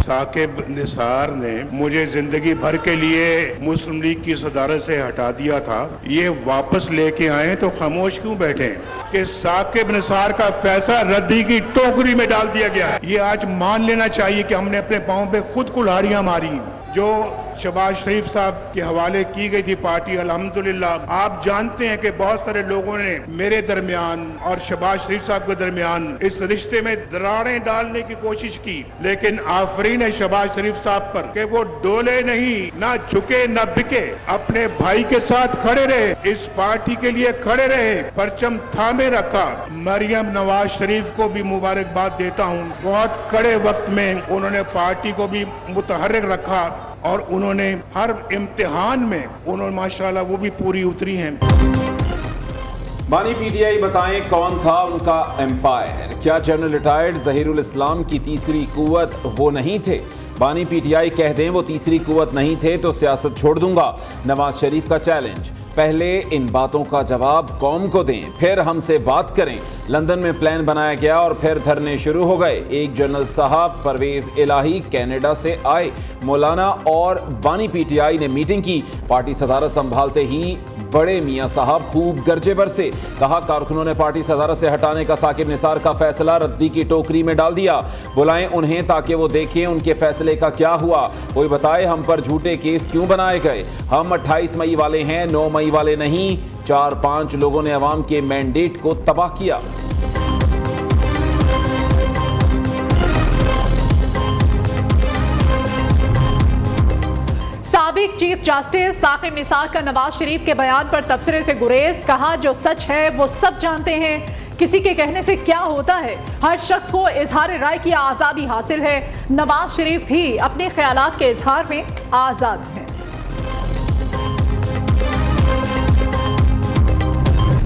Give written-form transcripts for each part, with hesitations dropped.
साकिब निसार ने मुझे जिंदगी भर के लिए मुस्लिम लीग की सदारत से हटा दिया था, ये वापस लेके आए तो खामोश क्यों बैठे हैं कि साकिब निसार का फैसला रद्दी की टोकरी में डाल दिया गया है। ये आज मान लेना चाहिए कि हमने अपने पांव पे खुद कुल्हाड़ियां मारी। जो शहबाज शरीफ साहब के हवाले की गई थी पार्टी, अल्हम्दुलिल्लाह आप जानते हैं कि बहुत सारे लोगों ने मेरे दरमियान और शहबाज शरीफ साहब के दरमियान इस रिश्ते में दरारें डालने की कोशिश की, लेकिन आफरीन है शहबाज शरीफ साहब पर कि वो डोले नहीं, ना झुके ना बिके, अपने भाई के साथ खड़े रहे, इस पार्टी के लिए खड़े रहे, परचम थामे रखा। मरियम नवाज शरीफ को भी मुबारकबाद देता हूँ, बहुत कड़े वक्त में उन्होंने पार्टी को भी मुतहर्रिक रखा और उन्होंने हर इम्तिहान में उन्होंने माशाल्लाह वो भी पूरी उतरी हैं। बानी पीटीआई बताएं कौन था उनका एम्पायर? क्या जनरल रिटायर्ड ज़हीरुल इस्लाम की तीसरी कुव्वत वो नहीं थे? बानी पीटीआई कह दें वो तीसरी कुव्वत नहीं थे तो सियासत छोड़ दूंगा, नवाज शरीफ का चैलेंज। पहले इन बातों का जवाब कौम को दें, फिर हमसे बात करें। लंदन में प्लान बनाया गया और फिर धरने शुरू हो गए। एक जनरल साहब परवेज इलाही कनाडा से आए, मौलाना और बानी पीटीआई ने मीटिंग की। पार्टी सदारत संभालते ही बड़े मियां साहब खूब गरजे बरसे। कहा कारकुनों ने पार्टी सदारत से हटाने का साकिब निसार का फैसला रद्दी की टोकरी में डाल दिया। बुलाएं उन्हें ताकि वो देखें उनके फैसले का क्या हुआ। कोई बताए हम पर झूठे केस क्यों बनाए गए। हम 28 मई वाले हैं, 9 मई वाले नहीं। 4-5 लोगों ने अवाम के मैंडेट को तबाह किया। साबिक चीफ जस्टिस साकिब निसार का नवाज शरीफ के बयान पर तबसरे से गुरेज। कहा जो सच है वो सब जानते हैं, किसी के कहने से क्या होता है। हर शख्स को इजहार राय की आज़ादी हासिल है। नवाज शरीफ भी अपने ख्यालात के इजहार में आज़ाद हैं।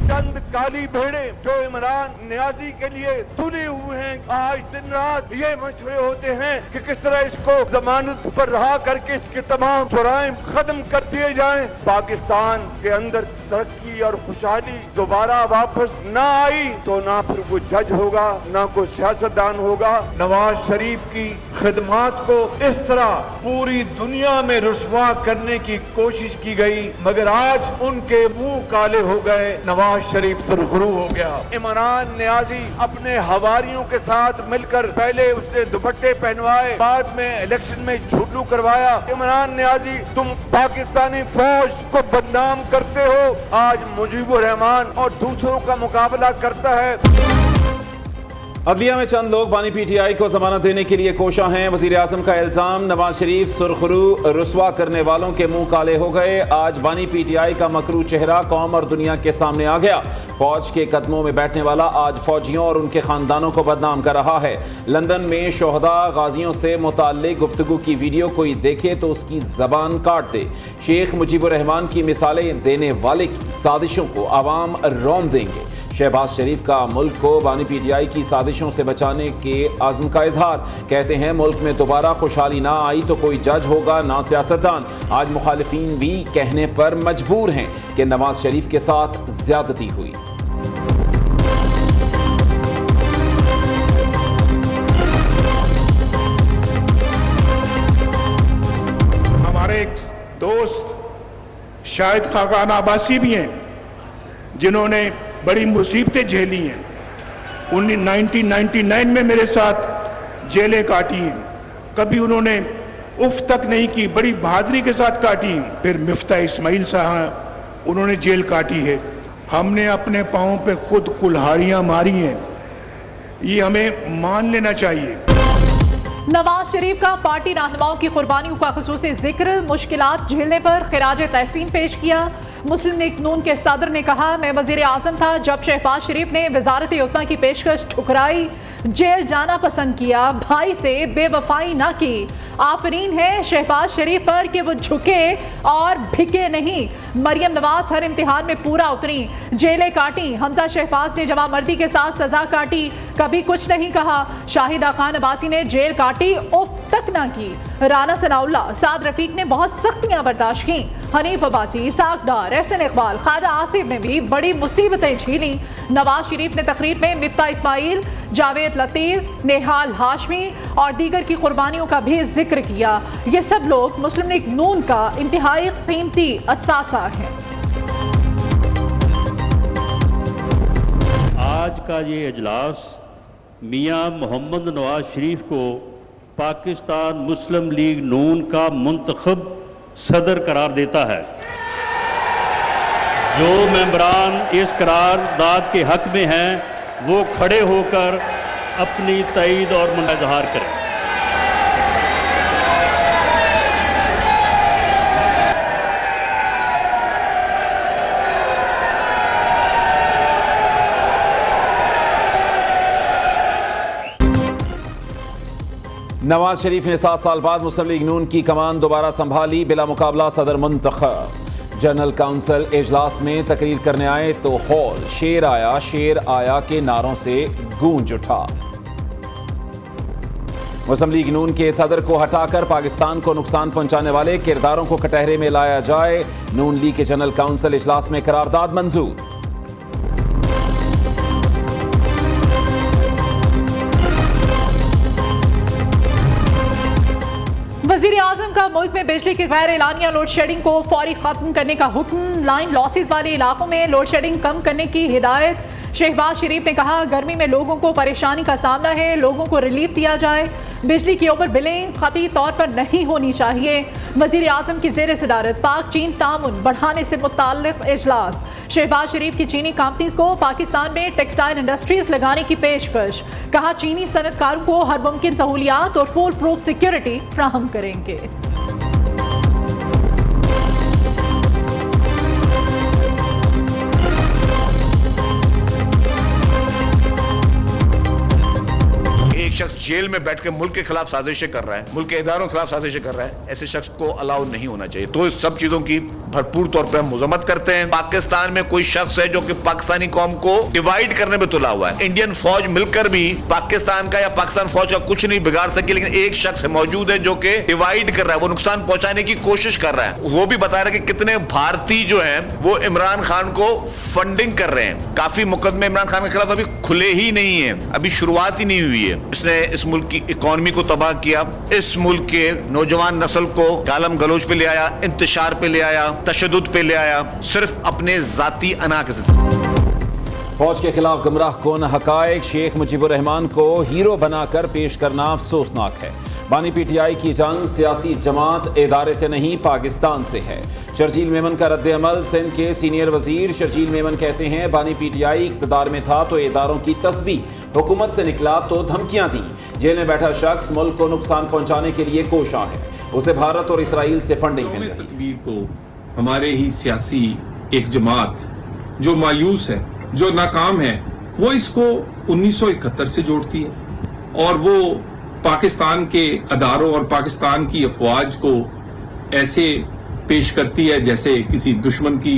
चंद काली भेड़े जो इमरान नियाजी के लिए तुले हुए हैं, आज दिन रात ये मशवरे होते हैं कि किस तरह इसको जमानत पर रहा करके इसके तमाम जुराइम खत्म कर दिए जाएं। पाकिस्तान के अंदर तरक्की और खुशहाली दोबारा वापस ना आई तो ना फिर कोई जज होगा, ना कोई सियासतदान होगा। नवाज शरीफ की खिदमात को इस तरह पूरी दुनिया में रुसवा करने की कोशिश की गई, मगर आज उनके मुंह काले हो गए। नवाज शरीफ सुरखरू हो गया। इमरान नियाजी अपने हवारियों के साथ मिलकर पहले उसने दुपट्टे पहनवाए, बाद में इलेक्शन में झुल्लू करवाया। इमरान नियाजी तुम पाकिस्तानी फौज को बदनाम करते हो, आज मुजीबुर रहमान और दूसरों का मुकाबला करता है। अदलिया में चंद लोग बानी पीटीआई को जमानत देने के लिए कोशा हैं। वजीर आजम का इल्जाम, नवाज शरीफ सुरखरू रुसवा करने वालों के मुंह काले हो गए। आज बानी पीटीआई का मकरू चेहरा कौम और दुनिया के सामने आ गया। फौज के कदमों में बैठने वाला आज फौजियों और उनके खानदानों को बदनाम कर रहा है। लंदन में शोहदा गाजियों से मुताल्लिक गुफ्तगू की वीडियो कोई देखे तो उसकी जबान काट दे। शेख मुजीबुर रहमान की मिसालें देने वाले की साजिशों को आवाम रौन देंगे। शहबाज शरीफ का मुल्क को बानी पीटीआई की साजिशों से बचाने के आज़म का इजहार। कहते हैं मुल्क में दोबारा खुशहाली ना आई तो कोई जज होगा ना सियासतदान। आज मुखालिफिन भी कहने पर मजबूर हैं कि नवाज शरीफ के साथ ज्यादती हुई। हमारे एक दोस्त शाहिद खाकान अब्बासी भी हैं जिन्होंने बड़ी मुसीबतें झेली हैं। 1999 में मेरे साथ जेलें काटी हैं, कभी उन्होंने उफ तक नहीं की, बड़ी बहादुरी के साथ काटी। फिर मिफ्ता इस्माइल साहब उन्होंने जेल काटी है। हमने अपने पाँव पे खुद कुल्हाड़ियाँ मारी हैं, ये हमें मान लेना चाहिए। नवाज शरीफ का पार्टी रहनुमाओं की कुर्बानियों का खुसूसी जिक्र, मुश्किलात झेलने पर खिराज तहसीन पेश किया। मुस्लिम लीग नून के सदर ने कहा मैं वजीर आजम था जब शहबाज शरीफ ने वजारत उत्मा की पेशकश ठुकराई, जेल जाना पसंद किया, भाई से बेवफाई ना की। आफरीन है शहबाज शरीफ पर कि वो झुके और भिके नहीं। मरियम नवाज हर इम्तिहान में पूरा उतरी, जेलें काटी। हमजा शहबाज ने जवामर्दी के साथ सजा काटी, कभी कुछ नहीं कहा। शाहिदा खान अब्बासी ने जेल काटी, उफ तक ना की। राना सनाउल्लाह, साद रफीक ने बहुत सख्तियां बर्दाश्त की। हनीफ अब्बासी, इसाक डार, एहसन इकबाल, ख्वाजा आसिफ ने भी बड़ी मुसीबतें झेली। नवाज शरीफ ने तकरीर में मिफ्ता इस्माइल, जावेद लतीफ, नेहाल हाशमी और दीगर की कुर्बानियों का भी जिक्र किया। ये सब लोग मुस्लिम लीग नून का इंतहाई कीमती असासा है। आज का ये इजलास मियां मोहम्मद नवाज शरीफ को पाकिस्तान मुस्लिम लीग नून का मुंतखब सदर करार देता है। जो मेंबरान इस करारदाद के हक में हैं वो खड़े होकर अपनी तईद और इज़हार करें। नवाज शरीफ ने 7 साल बाद मुस्लिम लीग नून की कमान दोबारा संभाली, बिला मुकाबला सदर मुंतखब। जनरल काउंसिल इजलास में तकरीर करने आए तो हॉल शेर आया के नारों से गूंज उठा। मुस्लिम लीग नून के सदर को हटाकर पाकिस्तान को नुकसान पहुंचाने वाले किरदारों को कटहरे में लाया जाए। नून लीग के जनरल काउंसिल इजलास में करारदाद मंजूर। वज़ीर आज़म का मुल्क में बिजली की गैर एलानिया लोड शेडिंग को फौरी खत्म करने का हुक्म। लाइन लॉसेस वाले इलाकों में लोड शेडिंग कम करने की हिदायत। शहबाज शरीफ ने कहा, गर्मी में लोगों को परेशानी का सामना है, लोगों को रिलीफ दिया जाए। बिजली की ओवर बिलिंग ख़ती तौर पर नहीं होनी चाहिए। वज़ीर आज़म की ज़ेर सदारत पाक चीन ताउन बढ़ाने से मुताल्लिक़ इजलास। शहबाज शरीफ की चीनी कंपनीज को पाकिस्तान में टेक्सटाइल इंडस्ट्रीज लगाने की पेशकश। कहा, चीनी सनतकारों को हर मुमकिन सहूलियात और फुल प्रूफ सिक्योरिटी फ्राहम करेंगे। एक शख्स जेल में बैठ के मुल्क के खिलाफ साजिशें कर रहा है, मुल्क के इदारों के खिलाफ साजिशें कर रहा है, ऐसे शख्स को अलाउ नहीं होना चाहिए। तो इस सब चीजों की भरपूर तौर पर हम मुजम्मत करते हैं। पाकिस्तान में कोई शख्स है जो कि पाकिस्तानी कौम को डिवाइड करने में तुला हुआ है। इंडियन फौज मिलकर भी पाकिस्तान का या पाकिस्तान फौज का कुछ नहीं बिगाड़ सके, लेकिन एक शख्स मौजूद है जो कि डिवाइड कर रहा है, वो नुकसान पहुंचाने की कोशिश कर रहा है। वो भी बता रहा है कि कितने भारतीय जो है वो इमरान खान को फंडिंग कर रहे हैं। काफी मुकदमे इमरान खान के खिलाफ अभी खुले ही नहीं है, अभी शुरुआत ही नहीं हुई है। इसने इस मुल्क की इकोनॉमी को तबाह किया, इस मुल्क के नौजवान नस्ल को गालम गलोच पे ले आया, इंतशार पे ले आया, तशद्दुद पे ले आया, सिर्फ अपने जाती अना के साथ। फौज के खिलाफ गुमराह कौन हकायक शेख मुजीबुर रहमान को हीरो बनाकर पेश करना अफसोसनाक है। बानी पीटीआई की जंग सियासी जमात इदारे से नहीं पाकिस्तान से है। शर्जील मेमन का रद्द अमल। सिंध के सीनियर वजीर शर्जील मेमन कहते हैं, बानी पीटीआई इक़्तिदार में था तो इदारों की तस्बीह, हुकूमत से निकला तो धमकियां दी। जेल में बैठा शख्स मुल्क को नुकसान पहुंचाने के लिए कोशा है, उसे भारत और इसराइल से फंडिंग मिल रही है। तकबीर को हमारे ही सियासी एक जमात जो मायूस है, जो नाकाम है, वो इसको 1971 से जोड़ती है और वो पाकिस्तान के अदारों और पाकिस्तान की अफवाज को ऐसे पेश करती है जैसे किसी दुश्मन की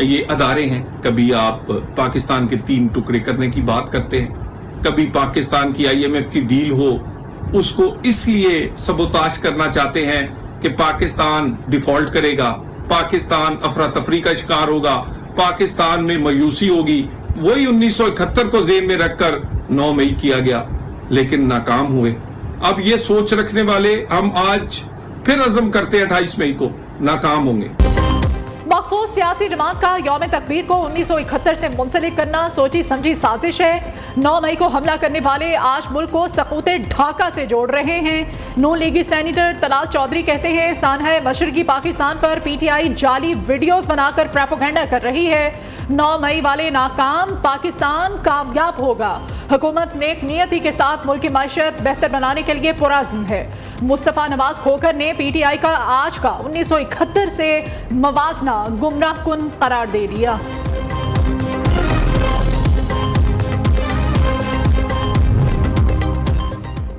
ये अदारे हैं। कभी आप पाकिस्तान के 3 टुकड़े करने की बात करते हैं, कभी पाकिस्तान की IMF की डील हो उसको इसलिए सबोताश करना चाहते हैं कि पाकिस्तान डिफॉल्ट करेगा, पाकिस्तान अफरा तफरी का शिकार होगा, पाकिस्तान में मायूसी होगी। वही 1971 को जेन में रखकर 9 मई किया गया, लेकिन नाकाम हुए। अब ये सोच रखने वाले हम आज फिर अज़म करते हैं 28 मई को नाकाम होंगे। मखसूस सियासी जमात का यौम तकबीर को 1971 से मुंसलिक करना सोची समझी साजिश है। 9 मई को हमला करने वाले आज मुल्क को सकूते ढाका से जोड़ रहे हैं। नून लीगी सेनेटर तलाल चौधरी कहते हैं, सानहा मशरकी पाकिस्तान पर पीटीआई जाली वीडियोस बनाकर प्रोपेगेंडा कर रही है। 9 मई वाले नाकाम, पाकिस्तान कामयाब होगा। हुकूमत नेक नियति के साथ मुल्क की माशत बेहतर बनाने के लिए पुरअज़्म है। मुस्तफ़ा नवाज खोखर ने पीटीआई का आज का 1971 से मवाजना गुमराह कुन करार दे दिया।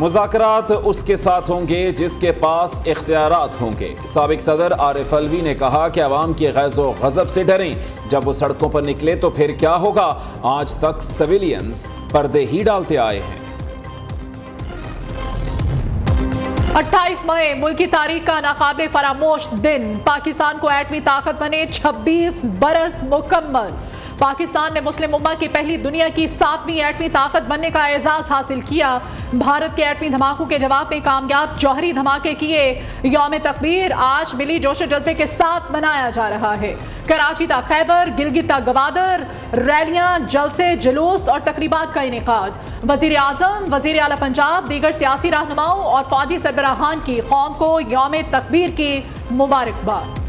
मुज़ाकरात उसके साथ होंगे जिसके पास इख्तियारात होंगे। साबिक सदर आरिफ अलवी ने कहा कि अवाम की गैज़ो गज़ब से डरें, जब वो सड़कों पर निकले तो फिर क्या होगा। आज तक सिविलियंस पर्दे ही डालते आए हैं। 28 मई मुल्क की तारीख का नाकाबिले फरामोश दिन। पाकिस्तान को एटमी ताकत बने 26 बरस मुकम्मल। पाकिस्तान ने मुस्लिम उम्मा की पहली दुनिया की 7वीं एटमी ताकत बनने का एजाज हासिल किया। भारत के एटमी धमाकों के जवाब में कामयाब जौहरी धमाके किए। यौम तकबीर आज मिली जोश जज्बे के साथ मनाया जा रहा है। कराची ता खैबर, गिलगित ता गवादर, रैलियां, जलसे, जुलूस और तकरीबात का इनेकाद। वजीर आजम, वजीर आला पंजाब, दीगर सियासी रहनुमाओं और फौजी सरबराहान की कौम को यौम तकबीर की मुबारकबाद।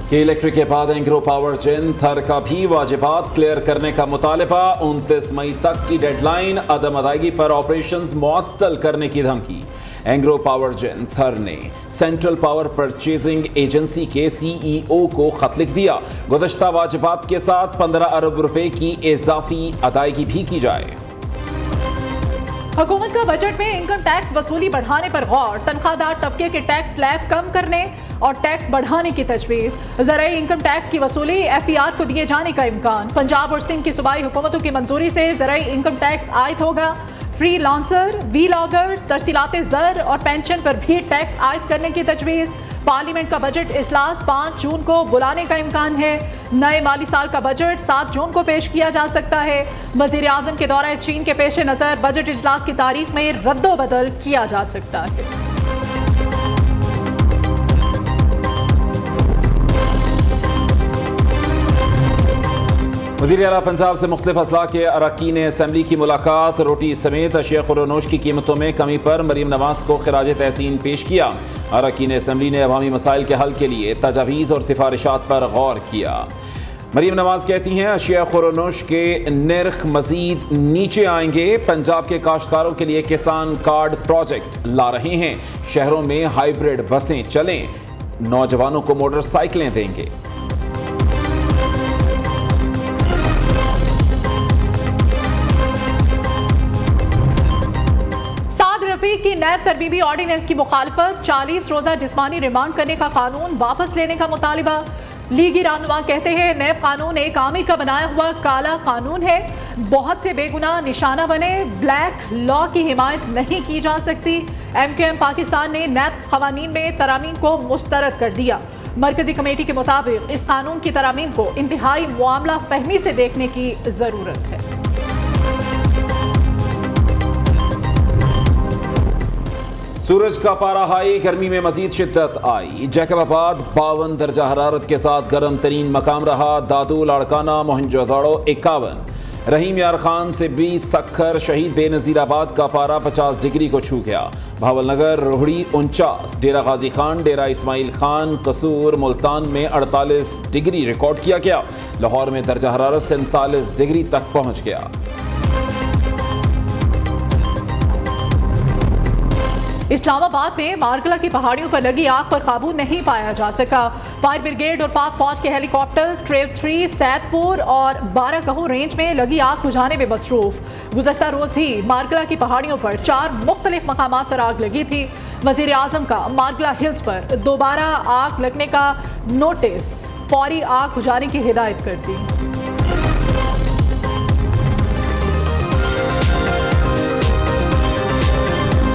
कि इलेक्ट्रिक के बाद एंग्रो पावर जेन थर का भी वाजिबात क्लियर करने का मुतालबा। 29 मई तक की डेडलाइन। अदम अदायगी पर ऑपरेशंस मुअत्तल करने की धमकी। एंग्रो पावर जेन थर ने सेंट्रल पावर परचेजिंग एजेंसी के CEO को खत लिख दिया। गुज़श्ता वाजिबात के साथ 15 अरब रुपए की इजाफी अदायगी भी की जाए। हुकूमत का बजट में इनकम टैक्स वसूली बढ़ाने पर गौर। तनख्वाहदार तबके के टैक्स स्लैब कम करने और टैक्स बढ़ाने की तजवीज़। ज़राई इनकम टैक्स की वसूली FPR को दिए जाने का इम्कान। पंजाब और सिंध की सूबाई हुकूमतों की मंजूरी से ज़राई इनकम टैक्स आयद होगा। फ्री लॉन्सर, वीलॉगर्स, तरसीलाते ज़र और पेंशन पर भी टैक्स आयद करने की तजवीज़। पार्लियामेंट का बजट इजलास 5 जून को बुलाने का इम्कान है। नए माली साल का बजट 7 जून को पेश किया जा सकता है। वज़ीर आज़म के दौरे चीन के पेश नज़र बजट इजलास की तारीख में रद्दोबदल किया जा सकता है। वज़ीर आला पंजाब से मुख्तलिफ अजला के अरकान असम्बली की मुलाकात। रोटी समेत अशिया खुर्रनोश की कीमतों में कमी पर मरीम नवाज को खिराज तहसीन पेश किया। अरकान असम्बली ने अवामी मसाइल के हल के लिए तजावीज़ और सिफारिशात पर गौर किया। मरीम नवाज कहती हैं अशिया खुर्रनोश के नर्ख मजीद नीचे आएंगे। पंजाब के काश्तकारों के लिए किसान कार्ड प्रोजेक्ट ला रहे हैं। शहरों में हाइब्रिड बसें चलें। नौजवानों को मोटरसाइकिलें देंगे। की नैब तरमीमी ऑर्डिनेंस की मुखालफत। 40 रोजा जिस्मानी रिमांड करने का कानून वापस लेने का मुतालिबा। लीगी रहनुमा कहते हैं नैब कानून एक आमिर का बनाया हुआ काला कानून है। बहुत से बेगुनाह निशाना बने। ब्लैक लॉ की हिमायत नहीं की जा सकती। MQM पाकिस्तान ने नैब क़वानीन में तरामीम को मुस्तरद कर दिया। मरकजी कमेटी के मुताबिक इस कानून की तरामीम को इंतहाई मामला फहमी से देखने की जरूरत है। सूरज का पारा हाई, गर्मी में मजीद शिद्दत आई। जैकबाबाद 52 दर्जा हरारत के साथ गर्म तरीन मकाम रहा। दादू, लाड़काना, मोहनजोदड़ो 51। रहीम यार खान से 20, सक्खर, शहीद बेनज़ीराबाद का पारा 50 डिग्री को छू गया। भावलनगर, रोहड़ी 49, डेरा गाजी खान, डेरा इस्माइल खान, कसूर, मुल्तान में 48 डिग्री रिकॉर्ड किया गया। लाहौर में दर्जा हरारत 47 डिग्री तक पहुँच गया। इस्लामाबाद में मारकला की पहाड़ियों पर लगी आग पर काबू नहीं पाया जा सका। फायर ब्रिगेड और पाक फौज के हेलीकॉप्टर्स ट्रेल 3, सैदपुर और 12 कहू रेंज में लगी आग बुझाने में मसरूफ। गुज़श्ता रोज भी मारकला की पहाड़ियों पर 4 मुख्तलिफ मकामात पर आग लगी थी। वज़ीर आज़म का मारकला हिल्स पर दोबारा आग लगने का नोटिस, फौरी आग बुझाने की हिदायत कर दी।